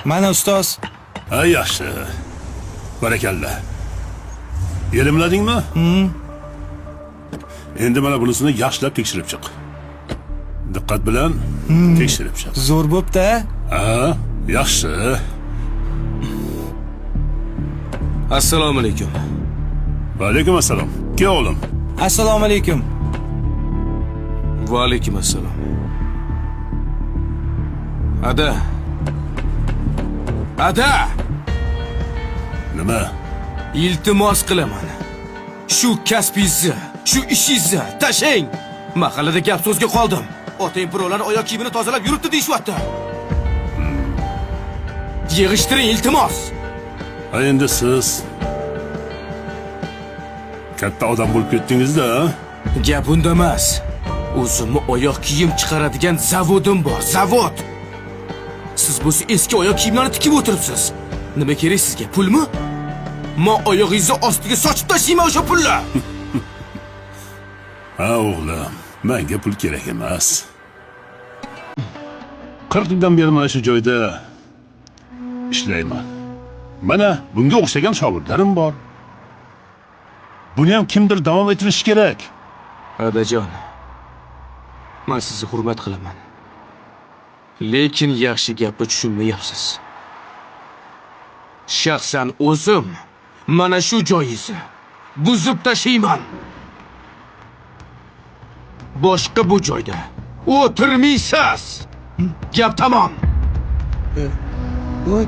Mana ustoz. Ha, yaxshi. Barakalla. Yelimladingmi? Endi mana bunisini yaxshilab tekshirib chiq. Diqqat bilan tekshirib chiq. Zo'r bo'pti. Ha, yaxshi. Assalomu alaykum. Va alaykum assalom. Kel o'g'lim. Assalomu alaykum. Va alaykum assalom. Ada. Ada! Nima? Iltimos qilaman. Shu kasbingizni, shu ishingizni tashlang. Mahallada gap so'zga qoldim. Otang birovlar oyoq kiyimini tozalab yuribdi deyishyapti. Yig'ishtiring iltimos. Ha, endi siz katta odam bo'lib ketdingiz-da. Gap unda emas. O'zimni oyoq kiyim chiqaradigan zavodim bor, zavod. Siz bu eski oyoq kiyimlarni tikib o'tiribsiz. Nima kerak sizga? Pulmi? Men oyog'ingizni ostiga sochib tashlayman o'sha pulni. Ha o'g'lim, menga pul kerak emas. 40 yildan beri mana shu joyda ishlayman. Mana bunga o'xshagan shogirdlarim bor. Buni ham kimdir davom ettirishi kerak. Adajon, men sizni hurmat qilaman. Lekin yaxshi gapni tushunmayapsiz. Shaxsan o'zim mana shu joyingizni buzib tashlayman. Boshqa bu joyda o'tirmaysiz. Gap tamom. Voy.